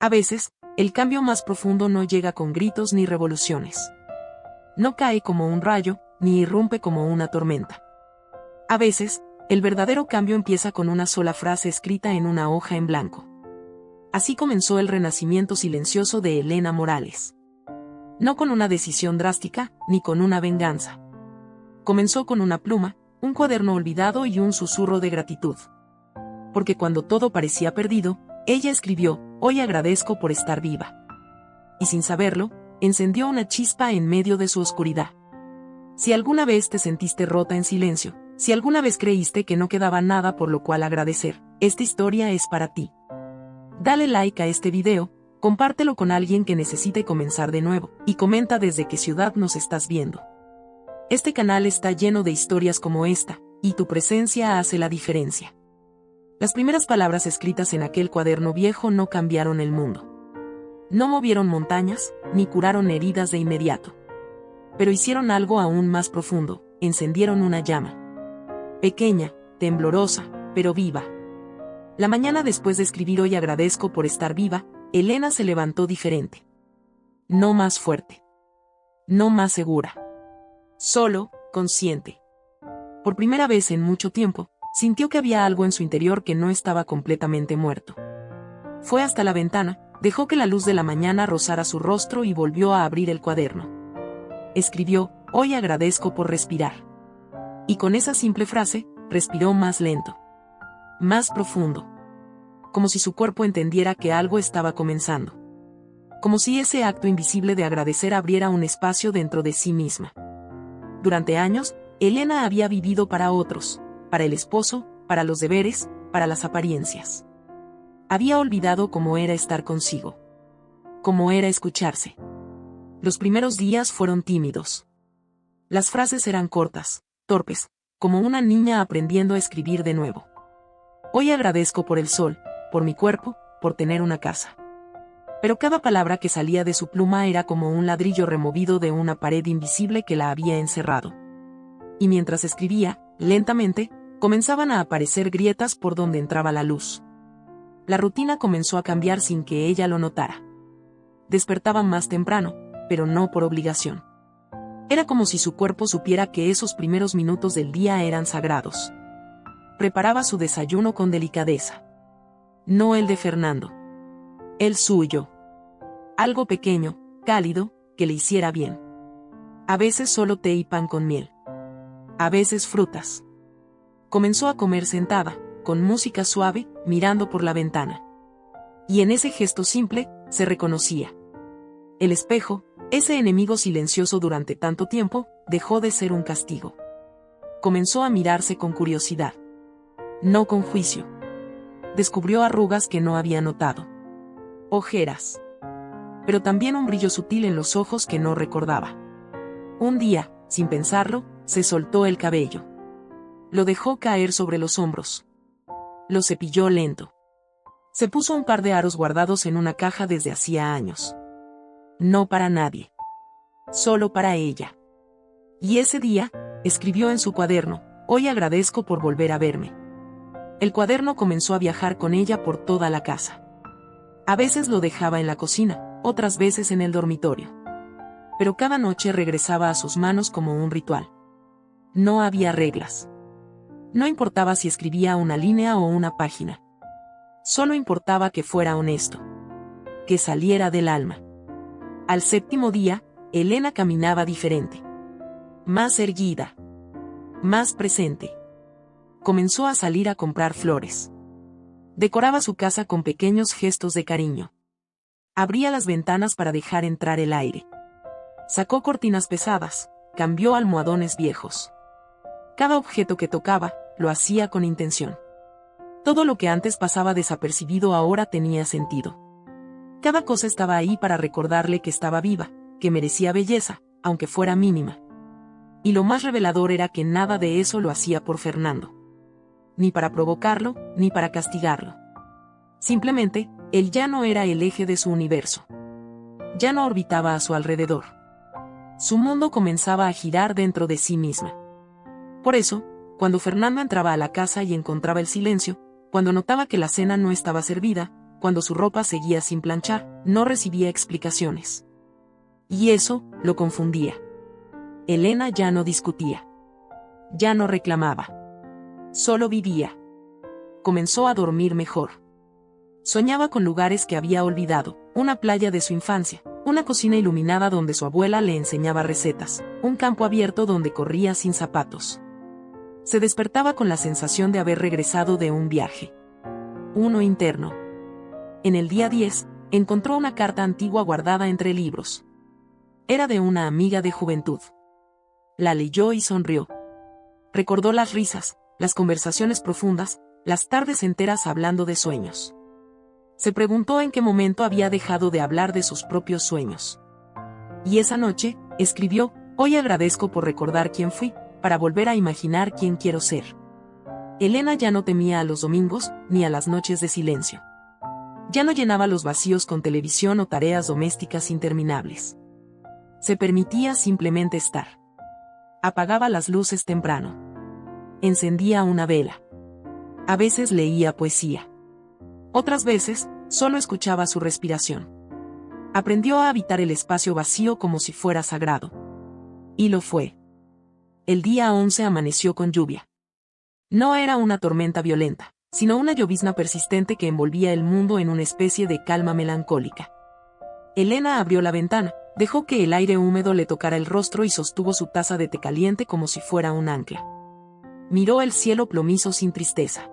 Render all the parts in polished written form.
A veces, el cambio más profundo no llega con gritos ni revoluciones. No cae como un rayo, ni irrumpe como una tormenta. A veces, el verdadero cambio empieza con una sola frase escrita en una hoja en blanco. Así comenzó el renacimiento silencioso de Elena Morales. No con una decisión drástica, ni con una venganza. Comenzó con una pluma, un cuaderno olvidado y un susurro de gratitud. Porque cuando todo parecía perdido, ella escribió: "Hoy agradezco por estar viva". Y sin saberlo, encendió una chispa en medio de su oscuridad. Si alguna vez te sentiste rota en silencio, si alguna vez creíste que no quedaba nada por lo cual agradecer, esta historia es para ti. Dale like a este video, compártelo con alguien que necesite comenzar de nuevo, y comenta desde qué ciudad nos estás viendo. Este canal está lleno de historias como esta, y tu presencia hace la diferencia. Las primeras palabras escritas en aquel cuaderno viejo no cambiaron el mundo. No movieron montañas, ni curaron heridas de inmediato. Pero hicieron algo aún más profundo, encendieron una llama. Pequeña, temblorosa, pero viva. La mañana después de escribir "Hoy agradezco por estar viva", Elena se levantó diferente. No más fuerte. No más segura. Solo, consciente. Por primera vez en mucho tiempo, sintió que había algo en su interior que no estaba completamente muerto. Fue hasta la ventana, dejó que la luz de la mañana rozara su rostro y volvió a abrir el cuaderno. Escribió: "Hoy agradezco por respirar". Y con esa simple frase, respiró más lento. Más profundo. Como si su cuerpo entendiera que algo estaba comenzando. Como si ese acto invisible de agradecer abriera un espacio dentro de sí misma. Durante años, Elena había vivido para otros, para el esposo, para los deberes, para las apariencias. Había olvidado cómo era estar consigo. Cómo era escucharse. Los primeros días fueron tímidos. Las frases eran cortas, torpes, como una niña aprendiendo a escribir de nuevo. Hoy agradezco por el sol, por mi cuerpo, por tener una casa. Pero cada palabra que salía de su pluma era como un ladrillo removido de una pared invisible que la había encerrado. Y mientras escribía, lentamente, comenzaban a aparecer grietas por donde entraba la luz. La rutina comenzó a cambiar sin que ella lo notara. Despertaba más temprano, pero no por obligación. Era como si su cuerpo supiera que esos primeros minutos del día eran sagrados. Preparaba su desayuno con delicadeza. No el de Fernando. El suyo. Algo pequeño, cálido, que le hiciera bien. A veces solo té y pan con miel. A veces frutas. Comenzó a comer sentada, con música suave, mirando por la ventana. Y en ese gesto simple, se reconocía. El espejo, ese enemigo silencioso durante tanto tiempo, dejó de ser un castigo. Comenzó a mirarse con curiosidad. No con juicio. Descubrió arrugas que no había notado. Ojeras. Pero también un brillo sutil en los ojos que no recordaba. Un día, sin pensarlo, se soltó el cabello. Lo dejó caer sobre los hombros. Lo cepilló lento. Se puso un par de aros guardados en una caja desde hacía años. No para nadie. Solo para ella. Y ese día, escribió en su cuaderno: "Hoy agradezco por volver a verme". El cuaderno comenzó a viajar con ella por toda la casa. A veces lo dejaba en la cocina, otras veces en el dormitorio. Pero cada noche regresaba a sus manos como un ritual. No había reglas. No importaba si escribía una línea o una página. Solo importaba que fuera honesto. Que saliera del alma. Al séptimo día, Elena caminaba diferente. Más erguida. Más presente. Comenzó a salir a comprar flores. Decoraba su casa con pequeños gestos de cariño. Abría las ventanas para dejar entrar el aire. Sacó cortinas pesadas, cambió almohadones viejos. Cada objeto que tocaba, lo hacía con intención. Todo lo que antes pasaba desapercibido ahora tenía sentido. Cada cosa estaba ahí para recordarle que estaba viva, que merecía belleza, aunque fuera mínima. Y lo más revelador era que nada de eso lo hacía por Fernando. Ni para provocarlo, ni para castigarlo. Simplemente, él ya no era el eje de su universo. Ya no orbitaba a su alrededor. Su mundo comenzaba a girar dentro de sí misma. Por eso, cuando Fernando entraba a la casa y encontraba el silencio, cuando notaba que la cena no estaba servida, cuando su ropa seguía sin planchar, no recibía explicaciones. Y eso lo confundía. Elena ya no discutía. Ya no reclamaba. Solo vivía. Comenzó a dormir mejor. Soñaba con lugares que había olvidado, una playa de su infancia, una cocina iluminada donde su abuela le enseñaba recetas, un campo abierto donde corría sin zapatos. Se despertaba con la sensación de haber regresado de un viaje. Uno interno. En el día 10, encontró una carta antigua guardada entre libros. Era de una amiga de juventud. La leyó y sonrió. Recordó las risas, las conversaciones profundas, las tardes enteras hablando de sueños. Se preguntó en qué momento había dejado de hablar de sus propios sueños. Y esa noche, escribió: hoy agradezco por recordar quién fui, para volver a imaginar quién quiero ser. Elena ya no temía a los domingos, ni a las noches de silencio. Ya no llenaba los vacíos con televisión o tareas domésticas interminables. Se permitía simplemente estar. Apagaba las luces temprano. Encendía una vela. A veces leía poesía. Otras veces, solo escuchaba su respiración. Aprendió a habitar el espacio vacío como si fuera sagrado. Y lo fue. El día 11 amaneció con lluvia. No era una tormenta violenta, sino una llovizna persistente que envolvía el mundo en una especie de calma melancólica. Elena abrió la ventana, dejó que el aire húmedo le tocara el rostro y sostuvo su taza de té caliente como si fuera un ancla. Miró el cielo plomizo sin tristeza.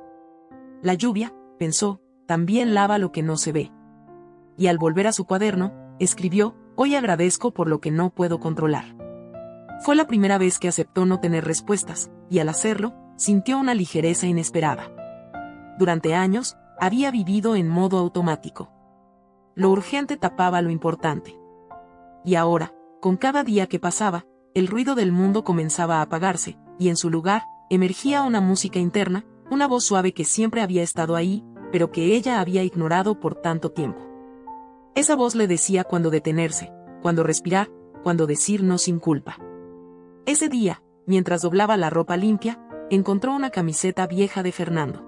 La lluvia, pensó, también lava lo que no se ve. Y al volver a su cuaderno, escribió: hoy agradezco por lo que no puedo controlar. Fue la primera vez que aceptó no tener respuestas, y al hacerlo, sintió una ligereza inesperada. Durante años, había vivido en modo automático. Lo urgente tapaba lo importante. Y ahora, con cada día que pasaba, el ruido del mundo comenzaba a apagarse, y en su lugar, emergía una música interna, una voz suave que siempre había estado ahí, pero que ella había ignorado por tanto tiempo. Esa voz le decía cuándo detenerse, cuándo respirar, cuándo decir no sin culpa. Ese día, mientras doblaba la ropa limpia, encontró una camiseta vieja de Fernando.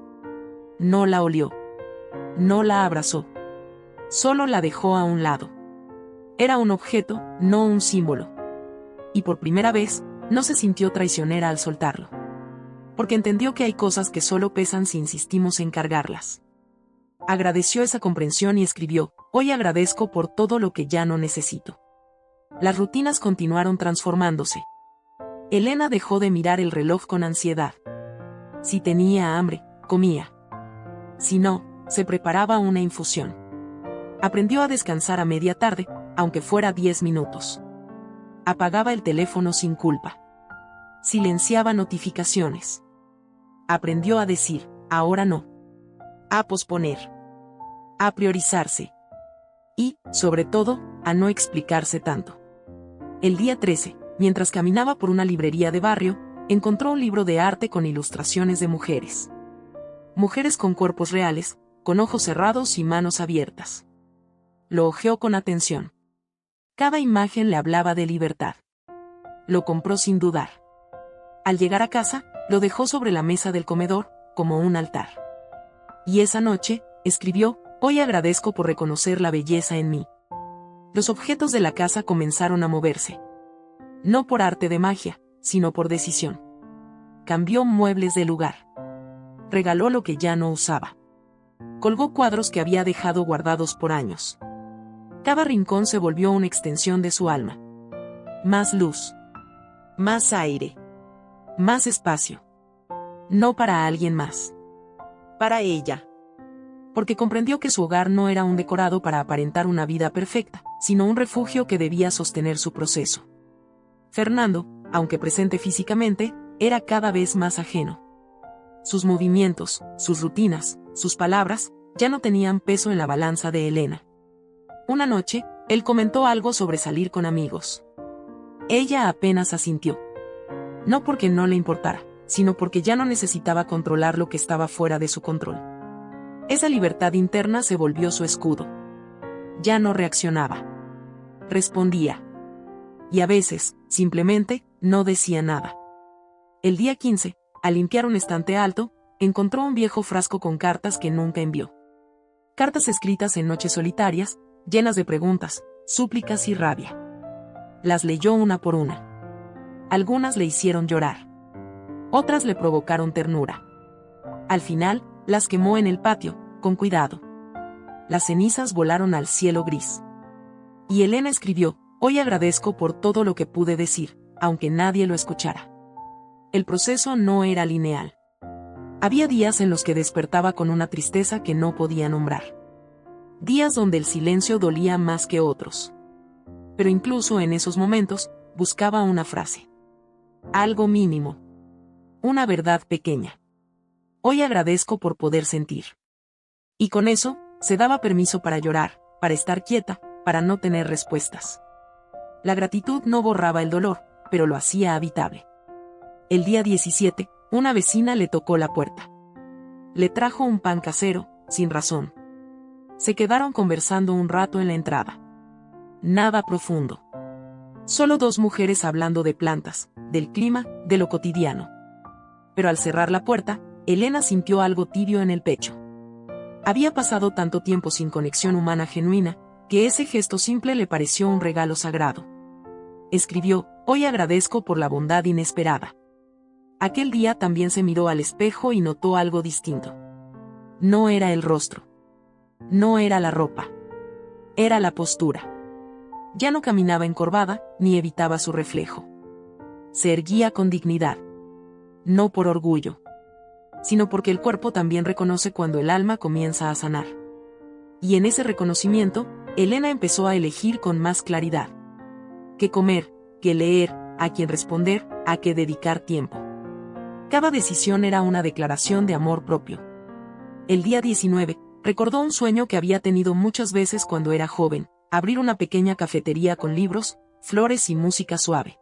No la olió. No la abrazó. Solo la dejó a un lado. Era un objeto, no un símbolo. Y por primera vez, no se sintió traicionera al soltarlo. Porque entendió que hay cosas que solo pesan si insistimos en cargarlas. Agradeció esa comprensión y escribió: hoy agradezco por todo lo que ya no necesito. Las rutinas continuaron transformándose. Elena dejó de mirar el reloj con ansiedad. Si tenía hambre, comía. Si no, se preparaba una infusión. Aprendió a descansar a media tarde, aunque fuera 10 minutos. Apagaba el teléfono sin culpa. Silenciaba notificaciones. Aprendió a decir: ahora no. A posponer. A priorizarse. Y, sobre todo, a no explicarse tanto. El día 13, mientras caminaba por una librería de barrio, encontró un libro de arte con ilustraciones de mujeres. Mujeres con cuerpos reales, con ojos cerrados y manos abiertas. Lo hojeó con atención. Cada imagen le hablaba de libertad. Lo compró sin dudar. Al llegar a casa, lo dejó sobre la mesa del comedor, como un altar. Y esa noche, escribió: hoy agradezco por reconocer la belleza en mí. Los objetos de la casa comenzaron a moverse. No por arte de magia, sino por decisión. Cambió muebles de lugar. Regaló lo que ya no usaba. Colgó cuadros que había dejado guardados por años. Cada rincón se volvió una extensión de su alma. Más luz. Más aire. Más espacio. No para alguien más. Para ella. Porque comprendió que su hogar no era un decorado para aparentar una vida perfecta, sino un refugio que debía sostener su proceso. Fernando, aunque presente físicamente, era cada vez más ajeno. Sus movimientos, sus rutinas, sus palabras, ya no tenían peso en la balanza de Elena. Una noche, él comentó algo sobre salir con amigos. Ella apenas asintió. No porque no le importara, sino porque ya no necesitaba controlar lo que estaba fuera de su control. Esa libertad interna se volvió su escudo. Ya no reaccionaba. Respondía. Y a veces, simplemente, no decía nada. El día 15, al limpiar un estante alto, encontró un viejo frasco con cartas que nunca envió. Cartas escritas en noches solitarias, llenas de preguntas, súplicas y rabia. Las leyó una por una. Algunas le hicieron llorar. Otras le provocaron ternura. Al final, las quemó en el patio, con cuidado. Las cenizas volaron al cielo gris. Y Elena escribió: hoy agradezco por todo lo que pude decir, aunque nadie lo escuchara. El proceso no era lineal. Había días en los que despertaba con una tristeza que no podía nombrar. Días donde el silencio dolía más que otros. Pero incluso en esos momentos, buscaba una frase. Algo mínimo. Una verdad pequeña. Hoy agradezco por poder sentir. Y con eso, se daba permiso para llorar, para estar quieta, para no tener respuestas. La gratitud no borraba el dolor, pero lo hacía habitable. El día 17, una vecina le tocó la puerta. Le trajo un pan casero, sin razón. Se quedaron conversando un rato en la entrada. Nada profundo. Solo dos mujeres hablando de plantas, del clima, de lo cotidiano. Pero al cerrar la puerta, Elena sintió algo tibio en el pecho. Había pasado tanto tiempo sin conexión humana genuina, que ese gesto simple le pareció un regalo sagrado. Escribió: hoy agradezco por la bondad inesperada. Aquel día también se miró al espejo y notó algo distinto. No era el rostro. No era la ropa. Era la postura. Ya no caminaba encorvada, ni evitaba su reflejo. Se erguía con dignidad. No por orgullo, sino porque el cuerpo también reconoce cuando el alma comienza a sanar. Y en ese reconocimiento, Elena empezó a elegir con más claridad. Qué comer, qué leer, a quién responder, a qué dedicar tiempo. Cada decisión era una declaración de amor propio. El día 19, recordó un sueño que había tenido muchas veces cuando era joven: abrir una pequeña cafetería con libros, flores y música suave.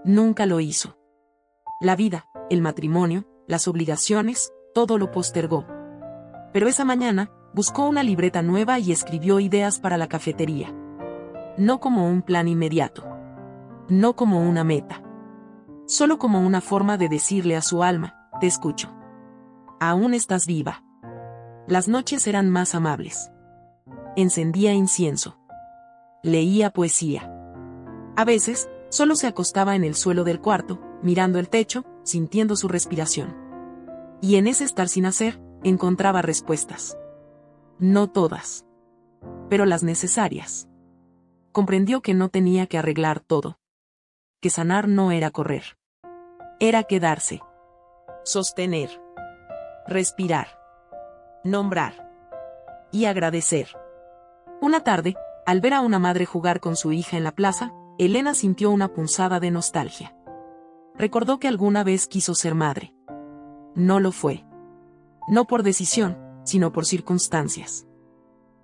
Nunca lo hizo. La vida, el matrimonio, las obligaciones, todo lo postergó. Pero esa mañana, buscó una libreta nueva y escribió ideas para la cafetería. No como un plan inmediato. No como una meta. Solo como una forma de decirle a su alma: te escucho. Aún estás viva. Las noches eran más amables. Encendía incienso. Leía poesía. A veces, solo se acostaba en el suelo del cuarto, mirando el techo, sintiendo su respiración. Y en ese estar sin hacer, encontraba respuestas. No todas. Pero las necesarias. Comprendió que no tenía que arreglar todo. Que sanar no era correr. Era quedarse. Sostener. Respirar. Nombrar. Y agradecer. Una tarde, al ver a una madre jugar con su hija en la plaza, Elena sintió una punzada de nostalgia. Recordó que alguna vez quiso ser madre. No lo fue. No por decisión, sino por circunstancias.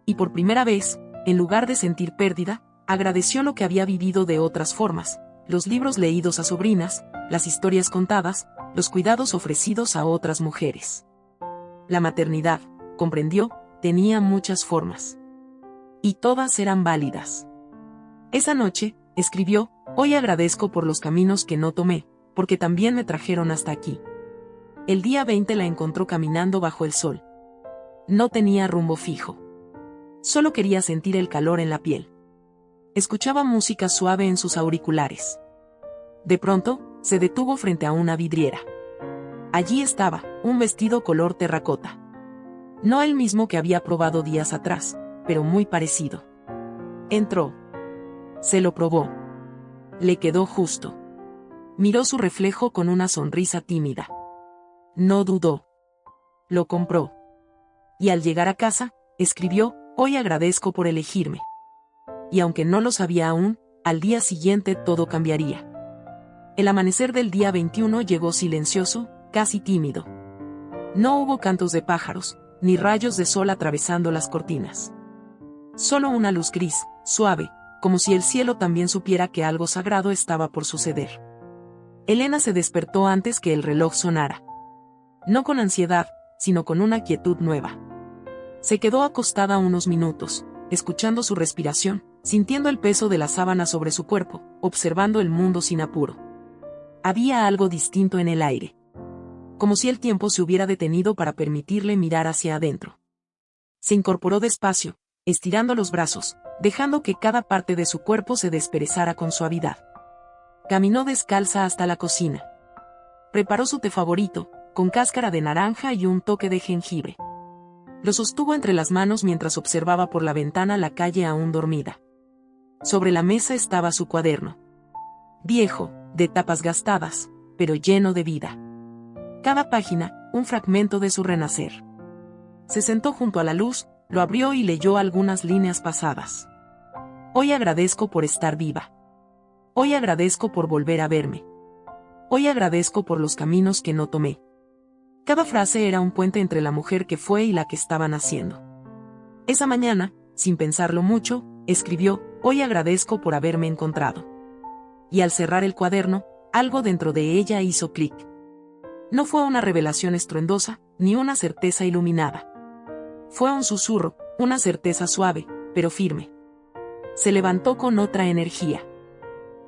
Y por primera vez, en lugar de sentir pérdida, agradeció lo que había vivido de otras formas: los libros leídos a sobrinas, las historias contadas, los cuidados ofrecidos a otras mujeres. La maternidad, comprendió, tenía muchas formas. Y todas eran válidas. Esa noche, escribió: hoy agradezco por los caminos que no tomé, porque también me trajeron hasta aquí. El día 20 la encontró caminando bajo el sol. No tenía rumbo fijo. Solo quería sentir el calor en la piel. Escuchaba música suave en sus auriculares. De pronto, se detuvo frente a una vidriera. Allí estaba, un vestido color terracota. No el mismo que había probado días atrás, pero muy parecido. Entró. Se lo probó. Le quedó justo. Miró su reflejo con una sonrisa tímida. No dudó. Lo compró. Y al llegar a casa, escribió: hoy agradezco por elegirme. Y aunque no lo sabía aún, al día siguiente todo cambiaría. El amanecer del día 21 llegó silencioso, casi tímido. No hubo cantos de pájaros, ni rayos de sol atravesando las cortinas. Solo una luz gris, suave, como si el cielo también supiera que algo sagrado estaba por suceder. Elena se despertó antes que el reloj sonara. No con ansiedad, sino con una quietud nueva. Se quedó acostada unos minutos, escuchando su respiración, sintiendo el peso de la sábana sobre su cuerpo, observando el mundo sin apuro. Había algo distinto en el aire. Como si el tiempo se hubiera detenido para permitirle mirar hacia adentro. Se incorporó despacio, estirando los brazos, dejando que cada parte de su cuerpo se desperezara con suavidad. Caminó descalza hasta la cocina. Preparó su té favorito, con cáscara de naranja y un toque de jengibre. Lo sostuvo entre las manos mientras observaba por la ventana la calle aún dormida. Sobre la mesa estaba su cuaderno. Viejo, de tapas gastadas, pero lleno de vida. Cada página, un fragmento de su renacer. Se sentó junto a la luz, lo abrió y leyó algunas líneas pasadas. Hoy agradezco por estar viva. Hoy agradezco por volver a verme. Hoy agradezco por los caminos que no tomé. Cada frase era un puente entre la mujer que fue y la que estaba naciendo. Esa mañana, sin pensarlo mucho, escribió, hoy agradezco por haberme encontrado. Y al cerrar el cuaderno, algo dentro de ella hizo clic. No fue una revelación estruendosa, ni una certeza iluminada. Fue un susurro, una certeza suave, pero firme. Se levantó con otra energía.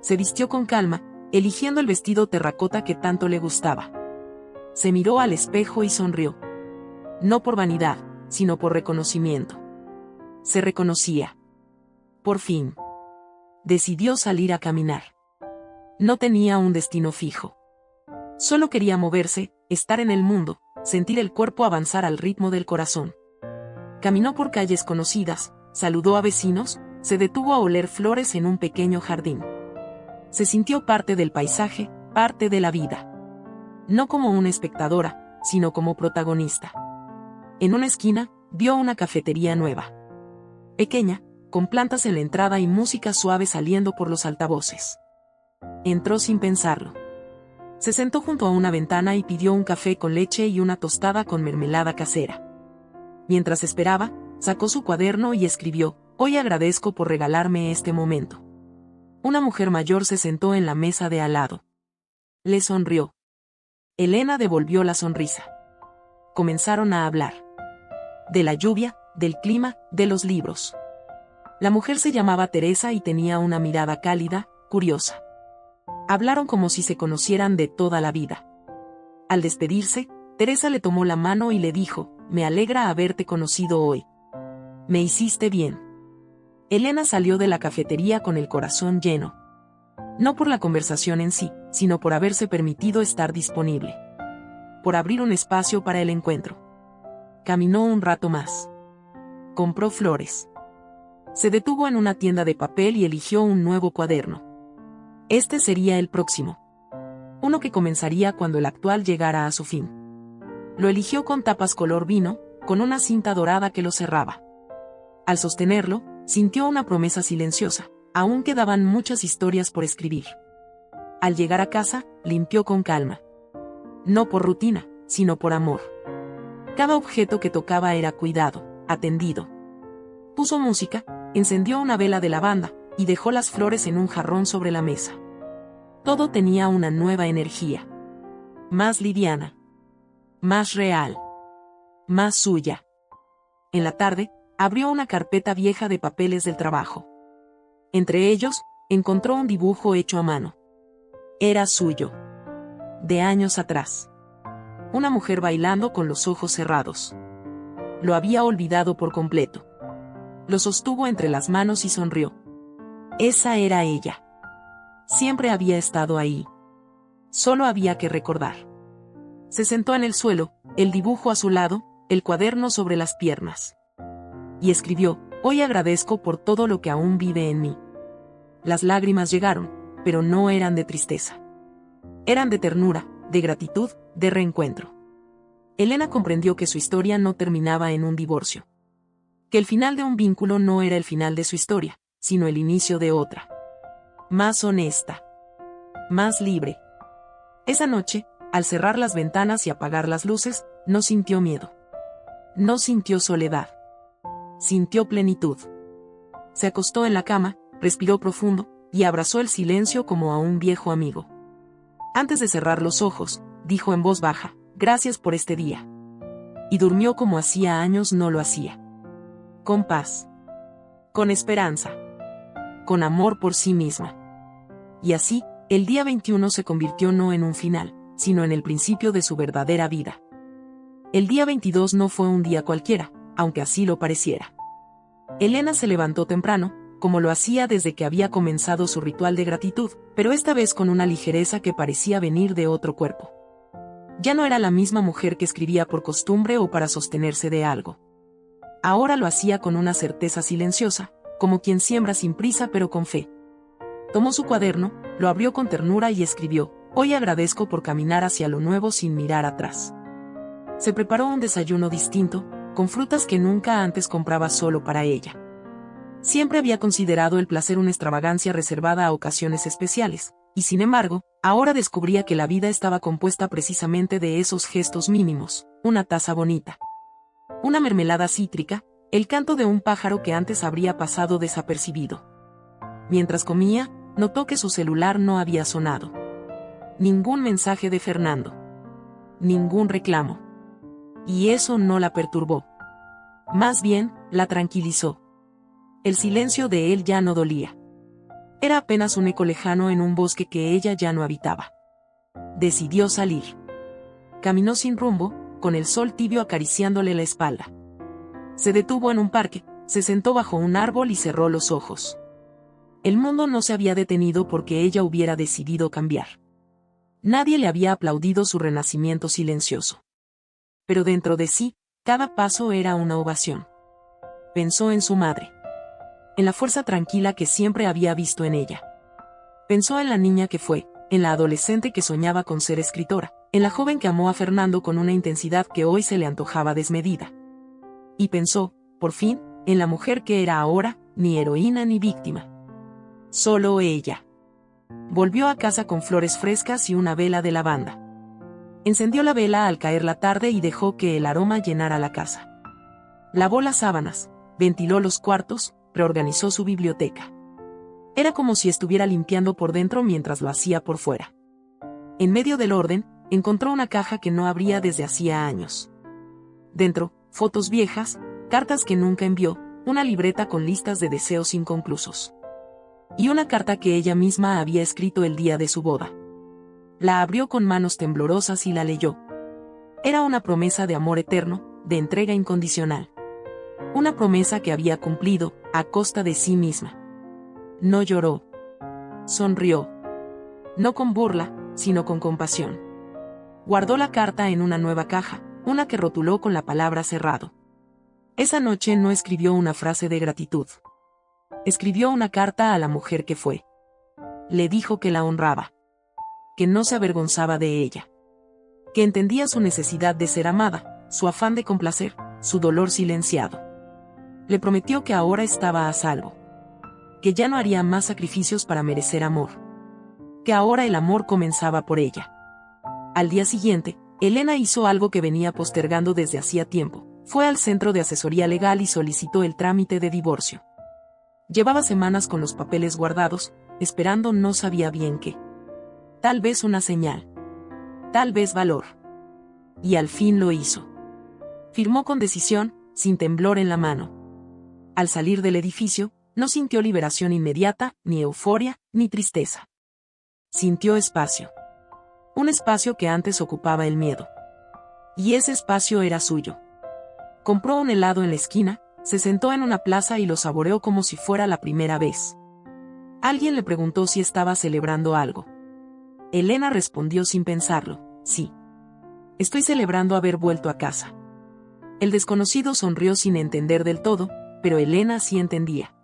Se vistió con calma, eligiendo el vestido terracota que tanto le gustaba. Se miró al espejo y sonrió. No por vanidad, sino por reconocimiento. Se reconocía. Por fin. Decidió salir a caminar. No tenía un destino fijo. Solo quería moverse, estar en el mundo, sentir el cuerpo avanzar al ritmo del corazón. Caminó por calles conocidas, saludó a vecinos, se detuvo a oler flores en un pequeño jardín. Se sintió parte del paisaje, parte de la vida. No como una espectadora, sino como protagonista. En una esquina, vio una cafetería nueva. Pequeña, con plantas en la entrada y música suave saliendo por los altavoces. Entró sin pensarlo. Se sentó junto a una ventana y pidió un café con leche y una tostada con mermelada casera. Mientras esperaba, sacó su cuaderno y escribió, hoy agradezco por regalarme este momento. Una mujer mayor se sentó en la mesa de al lado. Le sonrió. Elena devolvió la sonrisa. Comenzaron a hablar. De la lluvia, del clima, de los libros. La mujer se llamaba Teresa y tenía una mirada cálida, curiosa. Hablaron como si se conocieran de toda la vida. Al despedirse, Teresa le tomó la mano y le dijo, me alegra haberte conocido hoy. Me hiciste bien. Elena salió de la cafetería con el corazón lleno. No por la conversación en sí, sino por haberse permitido estar disponible. Por abrir un espacio para el encuentro. Caminó un rato más. Compró flores. Se detuvo en una tienda de papel y eligió un nuevo cuaderno. Este sería el próximo. Uno que comenzaría cuando el actual llegara a su fin. Lo eligió con tapas color vino, con una cinta dorada que lo cerraba. Al sostenerlo, sintió una promesa silenciosa, aún quedaban muchas historias por escribir. Al llegar a casa, limpió con calma. No por rutina, sino por amor. Cada objeto que tocaba era cuidado, atendido. Puso música, encendió una vela de lavanda, y dejó las flores en un jarrón sobre la mesa. Todo tenía una nueva energía. Más liviana. Más real. Más suya. En la tarde, abrió una carpeta vieja de papeles del trabajo. Entre ellos, encontró un dibujo hecho a mano. Era suyo. De años atrás. Una mujer bailando con los ojos cerrados. Lo había olvidado por completo. Lo sostuvo entre las manos y sonrió. Esa era ella. Siempre había estado ahí. Solo había que recordar. Se sentó en el suelo, el dibujo a su lado, el cuaderno sobre las piernas. Y escribió, hoy agradezco por todo lo que aún vive en mí. Las lágrimas llegaron, pero no eran de tristeza. Eran de ternura, de gratitud, de reencuentro. Elena comprendió que su historia no terminaba en un divorcio. Que el final de un vínculo no era el final de su historia, sino el inicio de otra. Más honesta. Más libre. Esa noche, al cerrar las ventanas y apagar las luces, no sintió miedo. No sintió soledad. Sintió plenitud. Se acostó en la cama, respiró profundo, y abrazó el silencio como a un viejo amigo. Antes de cerrar los ojos, dijo en voz baja, gracias por este día. Y durmió como hacía años no lo hacía. Con paz. Con esperanza. Con amor por sí misma. Y así, el día 21 se convirtió no en un final, sino en el principio de su verdadera vida. El día 22 no fue un día cualquiera, aunque así lo pareciera. Elena se levantó temprano, como lo hacía desde que había comenzado su ritual de gratitud, pero esta vez con una ligereza que parecía venir de otro cuerpo. Ya no era la misma mujer que escribía por costumbre o para sostenerse de algo. Ahora lo hacía con una certeza silenciosa, como quien siembra sin prisa pero con fe. Tomó su cuaderno, lo abrió con ternura y escribió: «Hoy agradezco por caminar hacia lo nuevo sin mirar atrás». Se preparó un desayuno distinto, con frutas que nunca antes compraba solo para ella. Siempre había considerado el placer una extravagancia reservada a ocasiones especiales, y sin embargo, ahora descubría que la vida estaba compuesta precisamente de esos gestos mínimos: una taza bonita, una mermelada cítrica, el canto de un pájaro que antes habría pasado desapercibido. Mientras comía, notó que su celular no había sonado. Ningún mensaje de Fernando. Ningún reclamo. Y eso no la perturbó. Más bien, la tranquilizó. El silencio de él ya no dolía. Era apenas un eco lejano en un bosque que ella ya no habitaba. Decidió salir. Caminó sin rumbo, con el sol tibio acariciándole la espalda. Se detuvo en un parque, se sentó bajo un árbol y cerró los ojos. El mundo no se había detenido porque ella hubiera decidido cambiar. Nadie le había aplaudido su renacimiento silencioso. Pero dentro de sí, cada paso era una ovación. Pensó en su madre. En la fuerza tranquila que siempre había visto en ella. Pensó en la niña que fue, en la adolescente que soñaba con ser escritora, en la joven que amó a Fernando con una intensidad que hoy se le antojaba desmedida. Y pensó, por fin, en la mujer que era ahora, ni heroína ni víctima. Solo ella. Volvió a casa con flores frescas y una vela de lavanda. Encendió la vela al caer la tarde y dejó que el aroma llenara la casa. Lavó las sábanas, ventiló los cuartos, reorganizó su biblioteca. Era como si estuviera limpiando por dentro mientras lo hacía por fuera. En medio del orden, encontró una caja que no abría desde hacía años. Dentro, fotos viejas, cartas que nunca envió, una libreta con listas de deseos inconclusos. Y una carta que ella misma había escrito el día de su boda. La abrió con manos temblorosas y la leyó. Era una promesa de amor eterno, de entrega incondicional. Una promesa que había cumplido, a costa de sí misma. No lloró. Sonrió. No con burla, sino con compasión. Guardó la carta en una nueva caja, una que rotuló con la palabra cerrado. Esa noche no escribió una frase de gratitud. Escribió una carta a la mujer que fue. Le dijo que la honraba. Que no se avergonzaba de ella. Que entendía su necesidad de ser amada, su afán de complacer, su dolor silenciado. Le prometió que ahora estaba a salvo. Que ya no haría más sacrificios para merecer amor. Que ahora el amor comenzaba por ella. Al día siguiente, Elena hizo algo que venía postergando desde hacía tiempo. Fue al centro de asesoría legal y solicitó el trámite de divorcio. Llevaba semanas con los papeles guardados, esperando no sabía bien qué. Tal vez una señal. Tal vez valor. Y al fin lo hizo. Firmó con decisión, sin temblor en la mano. Al salir del edificio, no sintió liberación inmediata, ni euforia, ni tristeza. Sintió espacio. Un espacio que antes ocupaba el miedo. Y ese espacio era suyo. Compró un helado en la esquina, se sentó en una plaza y lo saboreó como si fuera la primera vez. Alguien le preguntó si estaba celebrando algo. Elena respondió sin pensarlo: sí. Estoy celebrando haber vuelto a casa. El desconocido sonrió sin entender del todo, pero Elena sí entendía.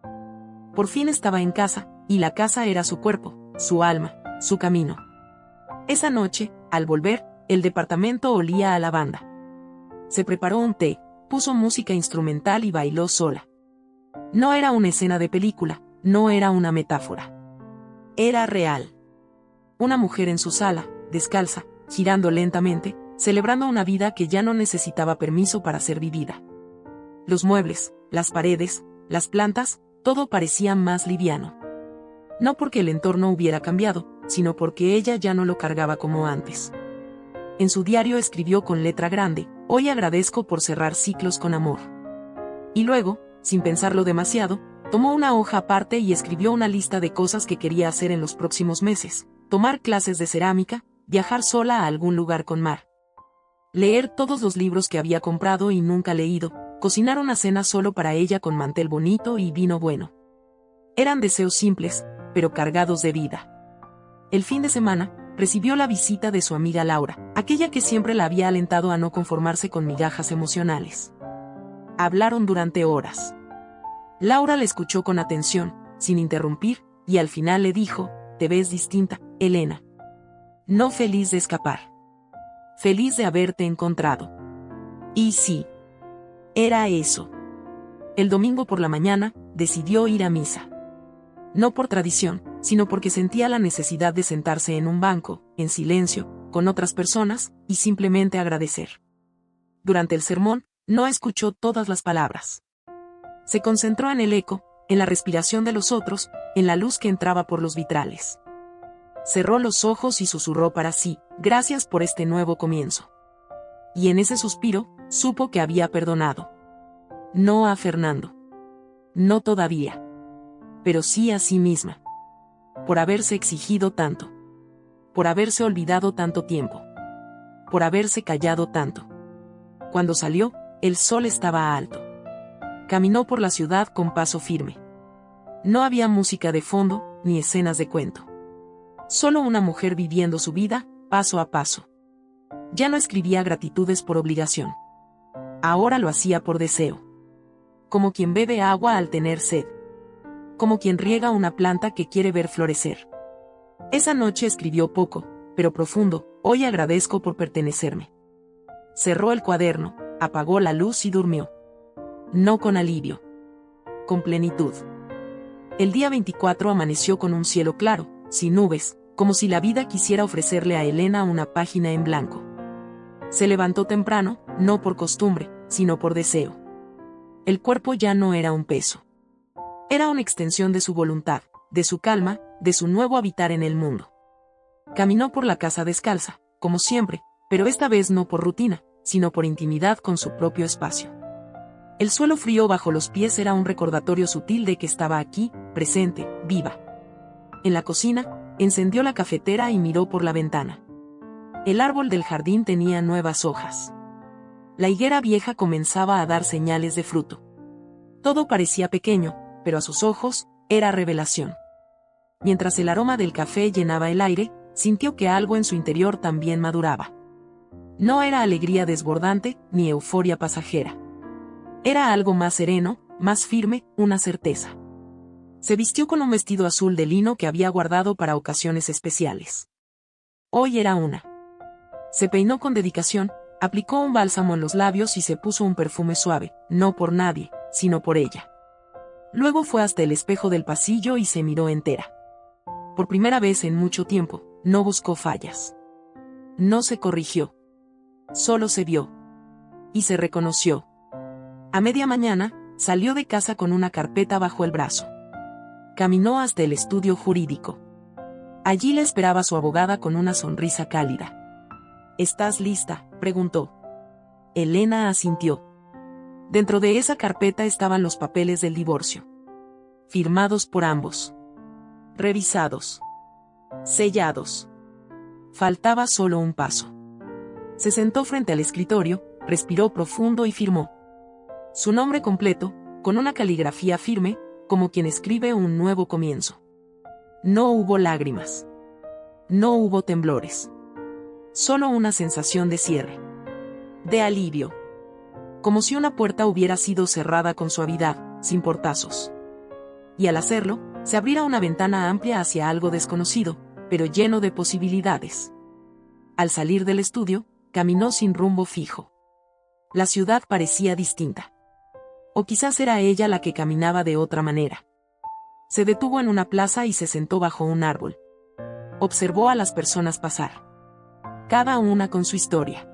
Por fin estaba en casa, y la casa era su cuerpo, su alma, su camino. Esa noche, al volver, el departamento olía a lavanda. Se preparó un té, puso música instrumental y bailó sola. No era una escena de película, no era una metáfora. Era real. Una mujer en su sala, descalza, girando lentamente, celebrando una vida que ya no necesitaba permiso para ser vivida. Los muebles, las paredes, las plantas, todo parecía más liviano. No porque el entorno hubiera cambiado, sino porque ella ya no lo cargaba como antes. En su diario escribió con letra grande: «Hoy agradezco por cerrar ciclos con amor». Y luego, sin pensarlo demasiado, tomó una hoja aparte y escribió una lista de cosas que quería hacer en los próximos meses: tomar clases de cerámica, viajar sola a algún lugar con mar, leer todos los libros que había comprado y nunca leído, cocinar una cena solo para ella con mantel bonito y vino bueno. Eran deseos simples, pero cargados de vida. El fin de semana, recibió la visita de su amiga Laura, aquella que siempre la había alentado a no conformarse con migajas emocionales. Hablaron durante horas. Laura le escuchó con atención, sin interrumpir, y al final le dijo: «Te ves distinta, Elena. No feliz de escapar. Feliz de haberte encontrado». Y sí. Era eso. El domingo por la mañana, decidió ir a misa. No por tradición, sino porque sentía la necesidad de sentarse en un banco, en silencio, con otras personas, y simplemente agradecer. Durante el sermón, no escuchó todas las palabras. Se concentró en el eco, en la respiración de los otros, en la luz que entraba por los vitrales. Cerró los ojos y susurró para sí: «Gracias por este nuevo comienzo». Y en ese suspiro, supo que había perdonado. No a Fernando. No todavía. Pero sí a sí misma. Por haberse exigido tanto. Por haberse olvidado tanto tiempo. Por haberse callado tanto. Cuando salió, el sol estaba alto. Caminó por la ciudad con paso firme. No había música de fondo, ni escenas de cuento. Solo una mujer viviendo su vida, paso a paso. Ya no escribía gratitudes por obligación. Ahora lo hacía por deseo. Como quien bebe agua al tener sed. Como quien riega una planta que quiere ver florecer. Esa noche escribió poco, pero profundo: «Hoy agradezco por pertenecerme». Cerró el cuaderno, apagó la luz y durmió. No con alivio. Con plenitud. El día 24 amaneció con un cielo claro, sin nubes, como si la vida quisiera ofrecerle a Elena una página en blanco. Se levantó temprano, no por costumbre, sino por deseo. El cuerpo ya no era un peso. Era una extensión de su voluntad, de su calma, de su nuevo habitar en el mundo. Caminó por la casa descalza, como siempre, pero esta vez no por rutina, sino por intimidad con su propio espacio. El suelo frío bajo los pies era un recordatorio sutil de que estaba aquí, presente, viva. En la cocina, encendió la cafetera y miró por la ventana. El árbol del jardín tenía nuevas hojas. La higuera vieja comenzaba a dar señales de fruto. Todo parecía pequeño, pero a sus ojos, era revelación. Mientras el aroma del café llenaba el aire, sintió que algo en su interior también maduraba. No era alegría desbordante, ni euforia pasajera. Era algo más sereno, más firme, una certeza. Se vistió con un vestido azul de lino que había guardado para ocasiones especiales. Hoy era una. Se peinó con dedicación, aplicó un bálsamo en los labios y se puso un perfume suave, no por nadie, sino por ella. Luego fue hasta el espejo del pasillo y se miró entera. Por primera vez en mucho tiempo, no buscó fallas. No se corrigió. Solo se vio. Y se reconoció. A media mañana, salió de casa con una carpeta bajo el brazo. Caminó hasta el estudio jurídico. Allí le esperaba su abogada con una sonrisa cálida. «¿Estás lista?», preguntó. Elena asintió. Dentro de esa carpeta estaban los papeles del divorcio. Firmados por ambos. Revisados. Sellados. Faltaba solo un paso. Se sentó frente al escritorio, respiró profundo y firmó. Su nombre completo, con una caligrafía firme, como quien escribe un nuevo comienzo. No hubo lágrimas. No hubo temblores. Solo una sensación de cierre. De alivio. Como si una puerta hubiera sido cerrada con suavidad, sin portazos. Y al hacerlo, se abriera una ventana amplia hacia algo desconocido, pero lleno de posibilidades. Al salir del estudio, caminó sin rumbo fijo. La ciudad parecía distinta. O quizás era ella la que caminaba de otra manera. Se detuvo en una plaza y se sentó bajo un árbol. Observó a las personas pasar. Cada una con su historia.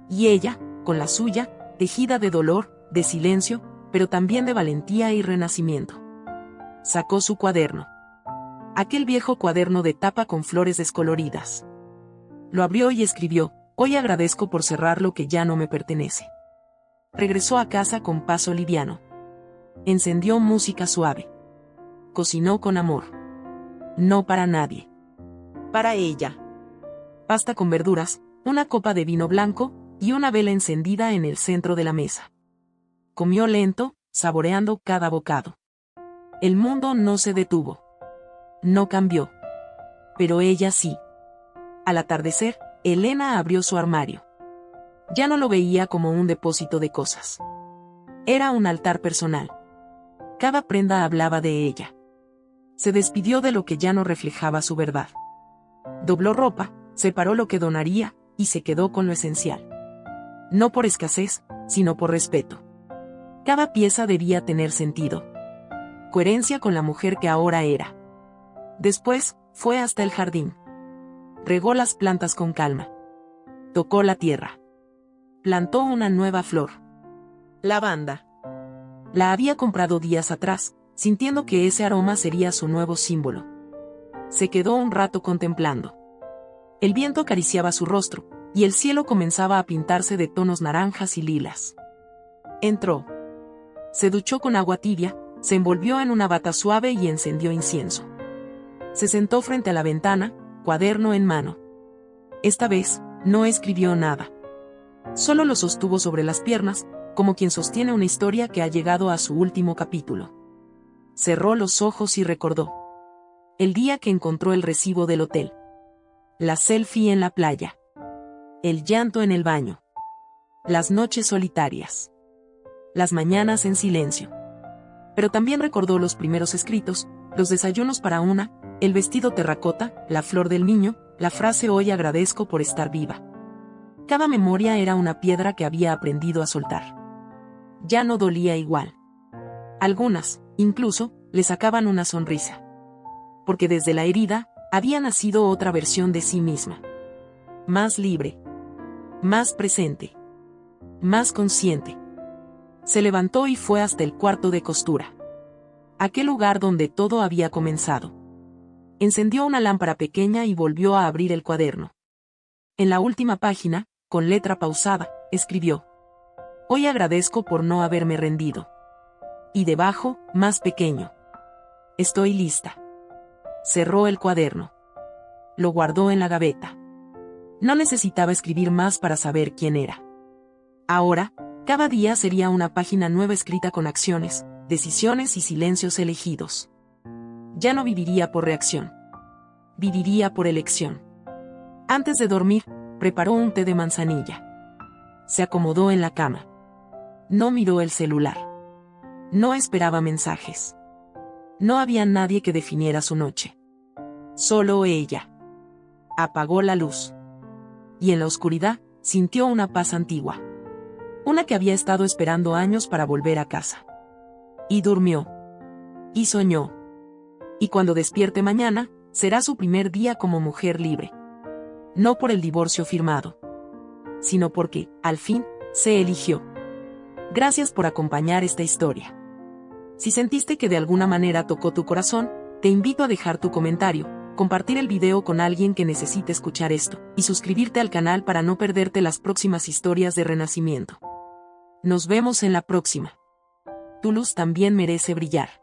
Y ella, con la suya, tejida de dolor, de silencio, pero también de valentía y renacimiento. Sacó su cuaderno. Aquel viejo cuaderno de tapa con flores descoloridas. Lo abrió y escribió: «Hoy agradezco por cerrar lo que ya no me pertenece». Regresó a casa con paso liviano. Encendió música suave. Cocinó con amor. No para nadie. Para ella. Pasta con verduras, una copa de vino blanco, y una vela encendida en el centro de la mesa. Comió lento, saboreando cada bocado. El mundo no se detuvo. No cambió. Pero ella sí. Al atardecer, Elena abrió su armario. Ya no lo veía como un depósito de cosas. Era un altar personal. Cada prenda hablaba de ella. Se despidió de lo que ya no reflejaba su verdad. Dobló ropa, separó lo que donaría, y se quedó con lo esencial. No por escasez, sino por respeto. Cada pieza debía tener sentido. Coherencia con la mujer que ahora era. Después, fue hasta el jardín. Regó las plantas con calma. Tocó la tierra. Plantó una nueva flor. Lavanda. La había comprado días atrás, sintiendo que ese aroma sería su nuevo símbolo. Se quedó un rato contemplando. El viento acariciaba su rostro, y el cielo comenzaba a pintarse de tonos naranjas y lilas. Entró. Se duchó con agua tibia, se envolvió en una bata suave y encendió incienso. Se sentó frente a la ventana, cuaderno en mano. Esta vez, no escribió nada. Solo lo sostuvo sobre las piernas, como quien sostiene una historia que ha llegado a su último capítulo. Cerró los ojos y recordó. El día que encontró el recibo del hotel. La selfie en la playa. El llanto en el baño. Las noches solitarias. Las mañanas en silencio. Pero también recordó los primeros escritos, los desayunos para una, el vestido terracota, la flor del niño, la frase hoy agradezco por estar viva. Cada memoria era una piedra que había aprendido a soltar. Ya no dolía igual. Algunas, incluso, le sacaban una sonrisa. Porque desde la herida, había nacido otra versión de sí misma. Más libre. Más presente. Más consciente. Se levantó y fue hasta el cuarto de costura. Aquel lugar donde todo había comenzado. Encendió una lámpara pequeña y volvió a abrir el cuaderno. En la última página, con letra pausada, escribió: Hoy agradezco por no haberme rendido. Y debajo, más pequeño: Estoy lista. Cerró el cuaderno. Lo guardó en la gaveta. No necesitaba escribir más para saber quién era. Ahora, cada día sería una página nueva escrita con acciones, decisiones y silencios elegidos. Ya no viviría por reacción. Viviría por elección. Antes de dormir, preparó un té de manzanilla. Se acomodó en la cama. No miró el celular. No esperaba mensajes. No había nadie que definiera su noche. Solo ella. Apagó la luz. Y en la oscuridad, sintió una paz antigua. Una que había estado esperando años para volver a casa. Y durmió. Y soñó. Y cuando despierte mañana, será su primer día como mujer libre. No por el divorcio firmado, sino porque, al fin, se eligió. Gracias por acompañar esta historia. Si sentiste que de alguna manera tocó tu corazón, te invito a dejar tu comentario, compartir el video con alguien que necesite escuchar esto, y suscribirte al canal para no perderte las próximas historias de renacimiento. Nos vemos en la próxima. Tu luz también merece brillar.